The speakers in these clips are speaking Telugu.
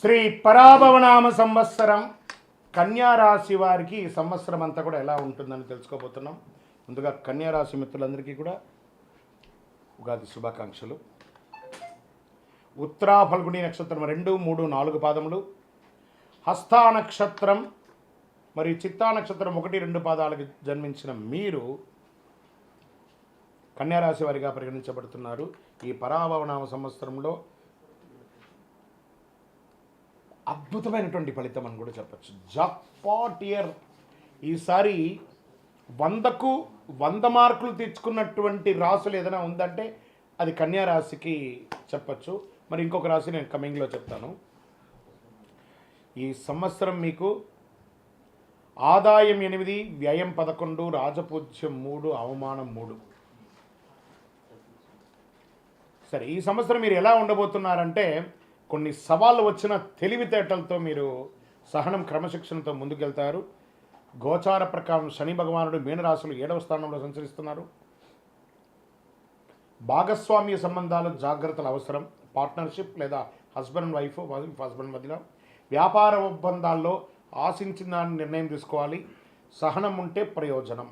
శ్రీ పరాభవనామ సంవత్సరం కన్యారాశి వారికి ఈ సంవత్సరం అంతా కూడా ఎలా ఉంటుందని తెలుసుకోబోతున్నాం. ముందుగా కన్యారాశి మిత్రులందరికీ కూడా ఉగాది శుభాకాంక్షలు. ఉత్తరా ఫల్గుణి నక్షత్రం 2, 3, 4 పాదములు, హస్తా నక్షత్రం మరియు చిత్తా నక్షత్రం 1, 2 పాదాలకు జన్మించిన మీరు కన్యారాశి వారిగా పరిగణించబడుతున్నారు. ఈ పరాభవనామ సంవత్సరంలో అద్భుతమైనటువంటి ఫలితం అని కూడా చెప్పచ్చు. Jackpot year. ఈసారి 100కు 100 మార్కులు తెచ్చుకున్నటువంటి రాశులు ఏదైనా ఉందంటే అది కన్యా రాశికి చెప్పచ్చు. మరి ఇంకొక రాశి నేను కమింగ్లో చెప్తాను. ఈ సంవత్సరం మీకు ఆదాయం 8, వ్యయం 11, రాజపూజ్యం 3, అవమానం 3. సరే, ఈ సంవత్సరం మీరు ఎలా ఉండబోతున్నారంటే కొన్ని సవాళ్ళు వచ్చిన తెలివితేటలతో మీరు సహనం, క్రమశిక్షణతో ముందుకెళ్తారు. గోచార ప్రకారం శని భగవానుడు మీనరాశులు 7వ స్థానంలో సంచరిస్తున్నారు. భాగస్వామ్య సంబంధాలు జాగ్రత్తలు అవసరం. పార్ట్నర్షిప్ లేదా హస్బెండ్ అండ్ వైఫ్ మధ్యలో వ్యాపార ఒప్పందాల్లో ఆశించిన దాన్ని నిర్ణయం తీసుకోవాలి. సహనం ఉంటే ప్రయోజనం.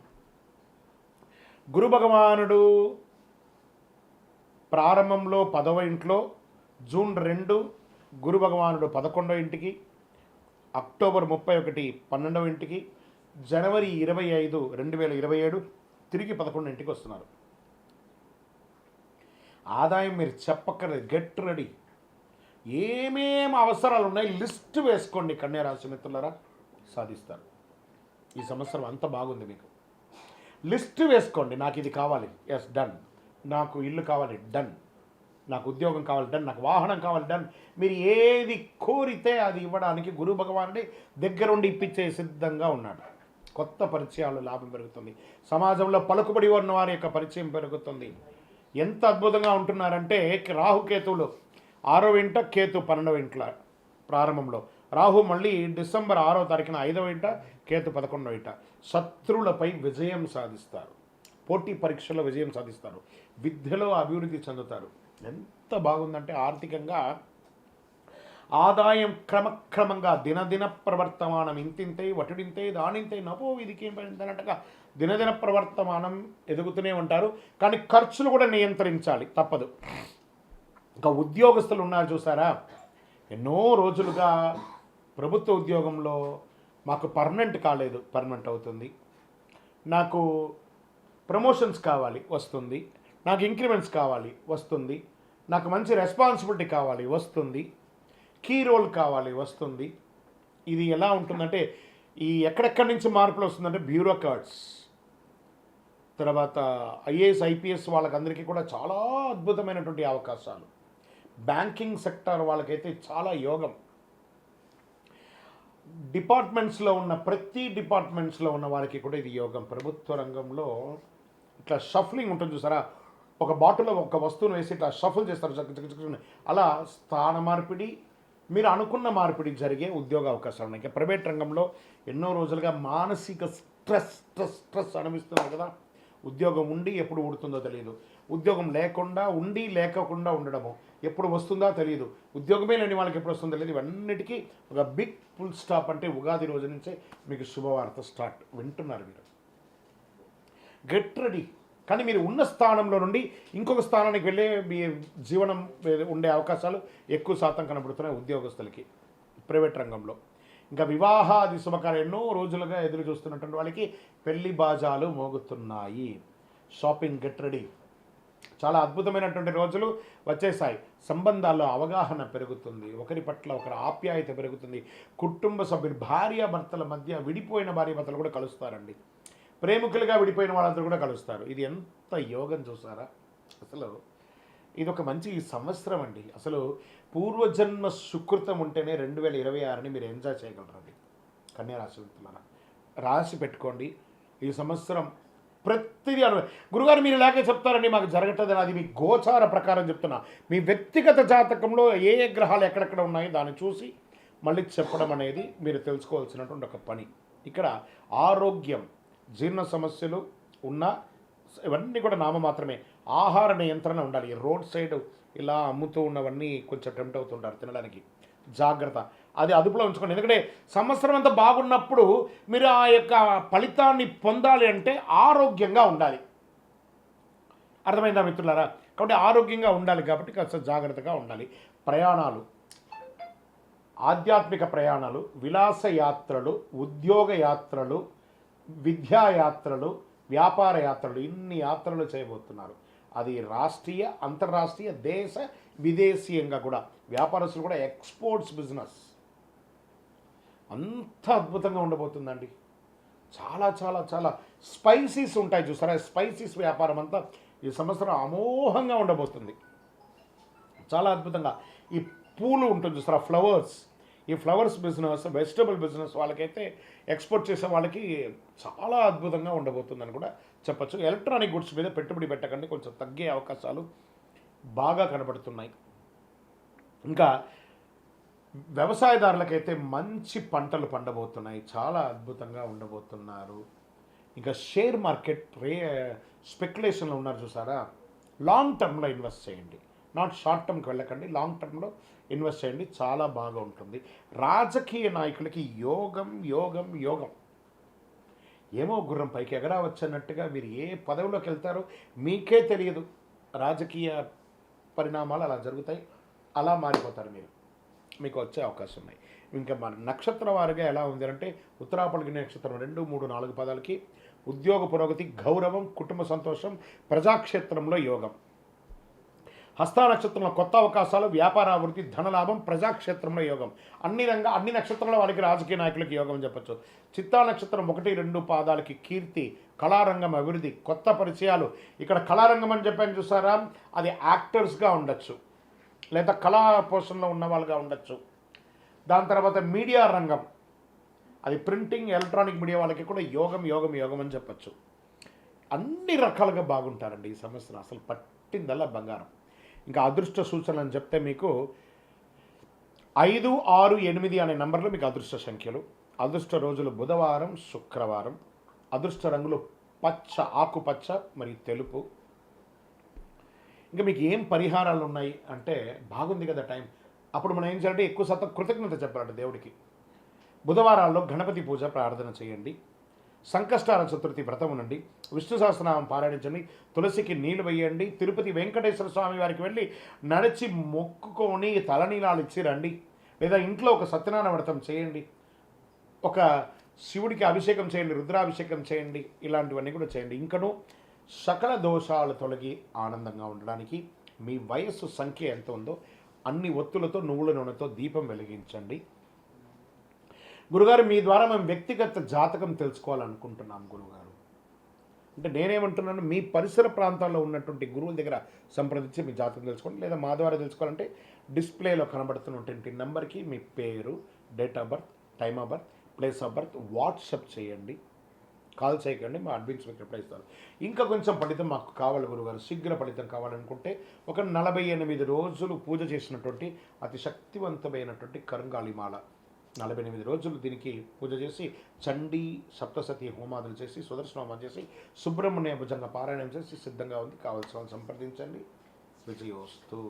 గురు భగవానుడు ప్రారంభంలో 10వ ఇంట్లో, జూన్ 2 గురు భగవానుడు 11వ ఇంటికి, అక్టోబర్ 31 12వ ఇంటికి, జనవరి 25 2027 తిరిగి 11వ ఇంటికి వస్తున్నారు. ఆదాయం మీరు చెప్పక్కర్లేదు, గెట్ రెడీ. ఏమేమి అవసరాలు ఉన్నాయి లిస్ట్ వేసుకోండి. కన్యారాశి మిత్రులారా, సాధిస్తారు. ఈ సంవత్సరం అంత బాగుంది. మీకు లిస్ట్ వేసుకోండి. నాకు ఇది కావాలి, ఎస్ డన్. నాకు ఇల్లు కావాలి, డన్. నాకు ఉద్యోగం కావాలి, డన్. నాకు వాహనం కావాలి, డన్. మీరు ఏది కోరితే అది ఇవ్వడానికి గురు భగవానుడి దగ్గరుండి ఇప్పించే సిద్ధంగా ఉన్నాడు. కొత్త పరిచయాలు, లాభం పెరుగుతుంది. సమాజంలో పలుకుబడి ఉన్న వారి యొక్క పరిచయం పెరుగుతుంది. ఎంత అద్భుతంగా ఉంటున్నారంటే రాహుకేతువులు 6వ ఇంట, కేతు 12వ ఇంట్ల ప్రారంభంలో. రాహు మళ్ళీ డిసెంబర్ 6వ తారీఖున 5వ ఇంట, కేతు 11వ ఇంట. శత్రువులపై విజయం సాధిస్తారు. పోటీ పరీక్షల్లో విజయం సాధిస్తారు. విద్యలో అభివృద్ధి చెందుతారు. ఎంత బాగుందంటే ఆర్థికంగా ఆదాయం క్రమక్రమంగా దినదిన ప్రవర్తమానం ఇంతింతై వటుడింతై దానింతై నపో విధికి అన్నట్టుగా దినదిన ప్రవర్తమానం ఎదుగుతూనే ఉంటారు. కానీ ఖర్చులు కూడా నియంత్రించాలి, తప్పదు. ఇంకా ఉద్యోగస్తులు ఉన్నారు చూసారా, ఎన్నో రోజులుగా ప్రభుత్వ ఉద్యోగంలో మాకు పర్మనెంట్ కాలేదు, పర్మనెంట్ అవుతుంది. నాకు ప్రమోషన్స్ కావాలి, వస్తుంది. నాకు ఇంక్రిమెంట్స్ కావాలి, వస్తుంది. నాకు మంచి రెస్పాన్సిబిలిటీ కావాలి, వస్తుంది. కీ రోల్ కావాలి, వస్తుంది. ఇది ఎలా ఉంటుందంటే ఈ ఎక్కడెక్కడి నుంచి మార్పులు వస్తుందంటే బ్యూరోక్రాట్స్, తర్వాత ఐఏఎస్ ఐపీఎస్ వాళ్ళకందరికీ కూడా చాలా అద్భుతమైనటువంటి అవకాశాలు. బ్యాంకింగ్ సెక్టర్ వాళ్ళకైతే చాలా యోగం. డిపార్ట్మెంట్స్లో ఉన్న ప్రతి డిపార్ట్మెంట్స్లో ఉన్న వారికి కూడా ఇది యోగం. ప్రభుత్వ రంగంలో ఇట్లా షఫ్లింగ్ ఉంటుంది చూసారా, ఒక బాటిల్లో ఒక వస్తువును వేసి ఇట్లా షఫుల్ చేస్తారు. అలా స్థాన మార్పిడి, మీరు అనుకున్న మార్పిడి జరిగే ఉద్యోగ అవకాశాలు ఉన్నాయి. ప్రైవేట్ రంగంలో ఎన్నో రోజులుగా మానసిక స్ట్రెస్ అనుభవిస్తున్నారు కదా. ఉద్యోగం ఉండి ఎప్పుడు ఊడుతుందో తెలియదు. ఉద్యోగం లేకుండా ఉండి లేకుండా ఉండడము, ఎప్పుడు వస్తుందో తెలియదు. ఉద్యోగమే లేని వాళ్ళకి ఎప్పుడు వస్తుందో తెలియదు. ఇవన్నిటికీ ఒక బిగ్ ఫుల్ స్టాప్ అంటే ఉగాది రోజు నుంచే మీకు శుభవార్త స్టార్ట్. వింటున్నారు మీరు, గెట్ రెడీ. కానీ మీరు ఉన్న స్థానంలో నుండి ఇంకొక స్థానానికి వెళ్ళే మీ జీవనం ఉండే అవకాశాలు ఎక్కువ శాతం కనబడుతున్నాయి ఉద్యోగస్తులకి ప్రైవేట్ రంగంలో. ఇంకా వివాహాది శుభకార్యం ఎన్నో రోజులుగా ఎదురు చూస్తున్నటువంటి వాళ్ళకి పెళ్లి బాజాలు మోగుతున్నాయి. Shopping, get ready. చాలా అద్భుతమైనటువంటి రోజులు వచ్చేసాయి. సంబంధాల్లో అవగాహన పెరుగుతుంది. ఒకరి పట్ల ఒకరి ఆప్యాయత పెరుగుతుంది. కుటుంబ సభ్యులు, భార్యాభర్తల మధ్య విడిపోయిన భార్యాభర్తలు కూడా కలుస్తారండి. ప్రేమికులుగా విడిపోయిన వాళ్ళందరూ కూడా కలుస్తారు. ఇది ఎంత యోగం చూసారా. అసలు ఇది ఒక మంచి సంవత్సరం అండి. అసలు పూర్వజన్మ సుకృతం ఉంటేనే 2026ని మీరు ఎంజాయ్ చేయగలరండి. కన్యారాశి మిత్రులారా, రాసి పెట్టుకోండి. ఈ సంవత్సరం ప్రతిదీ గురుగారు మీరు ఇలాగే చెప్తారండి, మాకు జరగట్లేదని. అది మీ గోచార ప్రకారం చెప్తున్నా. మీ వ్యక్తిగత జాతకంలో ఏ ఏ గ్రహాలు ఎక్కడెక్కడ ఉన్నాయో దాన్ని చూసి మళ్ళీ చెప్పడం అనేది మీరు తెలుసుకోవాల్సినటువంటి ఒక పని. ఇక్కడ ఆరోగ్యం, జీర్ణ సమస్యలు ఉన్న ఇవన్నీ కూడా నామ మాత్రమే. ఆహార నియంత్రణ ఉండాలి. రోడ్ సైడ్ ఇలా అమ్ముతూ ఉన్నవన్నీ కొంచెం టెంప్ట్ అవుతుంటారు తినడానికి. జాగ్రత్త. అది అదుపులో ఉంచుకోండి. ఎందుకంటే సంవత్సరం అంతా బాగున్నప్పుడు మీరు ఆ యొక్క ఫలితాన్ని పొందాలి అంటే ఆరోగ్యంగా ఉండాలి. అర్థమైందా మిత్రులారా? కాబట్టి ఆరోగ్యంగా ఉండాలి కాబట్టి కాస్త జాగ్రత్తగా ఉండాలి. ప్రయాణాలు, ఆధ్యాత్మిక ప్రయాణాలు, విలాస యాత్రలు, ఉద్యోగ యాత్రలు, విద్యా యాత్రలు, వ్యాపార యాత్రలు, ఇన్ని యాత్రలు చేయబోతున్నారు. అది రాష్ట్రీయ, అంతర్రాష్ట్రీయ, దేశ విదేశీయంగా కూడా. వ్యాపారస్తులు కూడా ఎక్స్పోర్ట్స్ బిజినెస్ అంత అద్భుతంగా ఉండబోతుందండి. చాలా చాలా చాలా స్పైసీస్ ఉంటాయి చూసారా, స్పైసీస్ వ్యాపారం అంతా ఈ సంవత్సరం అమోఘంగా ఉండబోతుంది. చాలా అద్భుతంగా. ఈ పూలు ఉంటుంది చూసారా, ఫ్లవర్స్, ఈ ఫ్లవర్స్ బిజినెస్, వెజిటబుల్ బిజినెస్ వాళ్ళకైతే ఎక్స్పోర్ట్ చేసే వాళ్ళకి చాలా అద్భుతంగా ఉండబోతుందని కూడా చెప్పచ్చు. ఎలక్ట్రానిక్ గుడ్స్ మీద పెట్టుబడి పెట్టకండి, కొంచెం తగ్గే అవకాశాలు బాగా కనబడుతున్నాయి. ఇంకా వ్యవసాయదారులకైతే మంచి పంటలు పండబోతున్నాయి, చాలా అద్భుతంగా ఉండబోతున్నారు. ఇంకా షేర్ మార్కెట్ స్పెక్యులేషన్లో ఉన్నారు చూసారా, లాంగ్ టర్మ్లో ఇన్వెస్ట్ చేయండి, నాట్ షార్ట్ టర్మ్కి వెళ్ళకండి, లాంగ్ టర్మ్లో ఇన్వెస్ట్ చేయండి, చాలా బాగా ఉంటుంది. రాజకీయ నాయకులకి యోగం యోగం యోగం. ఏమో గుర్రం పైకి ఎగరావచ్చన్నట్టుగా మీరు ఏ పదవిలోకి వెళ్తారో మీకే తెలియదు. రాజకీయ పరిణామాలు అలా జరుగుతాయి, అలా మారిపోతారు మీరు, మీకు వచ్చే అవకాశం ఉన్నాయి. ఇంకా మన నక్షత్ర వారిగా ఎలా ఉంది అంటే ఉత్తరాపల్లి నక్షత్రం 2, 3, 4 పదాలకి ఉద్యోగ పురోగతి, గౌరవం, కుటుంబ సంతోషం, ప్రజాక్షేత్రంలో యోగం. హస్త నక్షత్రంలో కొత్త అవకాశాలు, వ్యాపార అభివృద్ధి, ధనలాభం, ప్రజాక్షేత్రంలో యోగం. అన్ని నక్షత్రంలో వారికి రాజకీయ నాయకులకి యోగం చెప్పచ్చు. చిత్తా నక్షత్రం 1, 2 పాదాలకి కీర్తి, కళారంగం అభివృద్ధి, కొత్త పరిచయాలు. ఇక్కడ కళారంగం అని చెప్పాను చూసారా, అది యాక్టర్స్గా ఉండొచ్చు, లేదా కళా పోషణలో ఉన్న వాళ్ళుగా ఉండొచ్చు. దాని తర్వాత మీడియా రంగం, అది ప్రింటింగ్, ఎలక్ట్రానిక్ మీడియా వాళ్ళకి కూడా యోగం యోగం యోగం అని చెప్పచ్చు. అన్ని రకాలుగా బాగుంటారండి ఈ సంవత్సరం, అసలు పట్టిందల్లా బంగారం. ఇంకా అదృష్ట సూచనలు అని చెప్తే మీకు 5, 6, 8 అనే నంబర్లు మీకు అదృష్ట సంఖ్యలు. అదృష్ట రోజులు బుధవారం, శుక్రవారం. అదృష్ట రంగులు పచ్చ, ఆకుపచ్చ మరియు తెలుపు. ఇంకా మీకు ఏం పరిహారాలు ఉన్నాయి అంటే బాగుంది కదా టైం, అప్పుడు మనం ఏం చేయాలంటే ఎక్కువ శాతం కృతజ్ఞత చెప్పాలంటే దేవుడికి. బుధవారాల్లో గణపతి పూజ ప్రార్థన చేయండి, సంకష్టార చతుర్థి వ్రతం ఉండండి, విష్ణు సహస్రనామం పారాయణించండి, తులసికి నీళ్లు వేయండి, తిరుపతి వెంకటేశ్వర స్వామి వారికి వెళ్ళి నడిచి మొక్కుకొని తలనీలాలు ఇచ్చి రండి, లేదా ఇంట్లో ఒక సత్యనారాయణ వ్రతం చేయండి, ఒక శివుడికి అభిషేకం చేయండి, రుద్రాభిషేకం చేయండి, ఇలాంటివన్నీ కూడా చేయండి. ఇంకను సకల దోషాలు తొలగి ఆనందంగా ఉండడానికి మీ వయస్సు సంఖ్య ఎంత ఉందో అన్ని ఒత్తులతో, నువ్వుల నూనెతో దీపం వెలిగించండి. గురుగారు, మీ ద్వారా మేము వ్యక్తిగత జాతకం తెలుసుకోవాలనుకుంటున్నాం గురుగారు అంటే నేనేమంటున్నాను, మీ పరిసర ప్రాంతాల్లో ఉన్నటువంటి గురువుల దగ్గర సంప్రదించి మీ జాతకం తెలుసుకోండి, లేదా మా ద్వారా తెలుసుకోవాలంటే డిస్ప్లేలో కనబడుతున్నటువంటి నెంబర్కి మీ పేరు, date of birth, time of birth, place of birth WhatsApp చేయండి, కాల్ చేయకండి, మా అడ్మిన్స్ మీకు రిప్లై ఇస్తారు. ఇంకా కొంచెం ఫలితం మాకు కావాలి గురుగారు, శీఘ్ర ఫలితం కావాలనుకుంటే ఒక 48 రోజులు పూజ చేసినటువంటి అతి శక్తివంతమైనటువంటి కరుంగాళిమాల, 48 రోజులు దీనికి పూజ చేసి చండీ సప్తసతి హోమాదులు చేసి, సుదర్శన హోమం చేసి, సుబ్రహ్మణ్య భుజంగ పారాయణం చేసి సిద్ధంగా ఉంది. కావాల్సిన సంప్రదించండి. విజయోస్తు.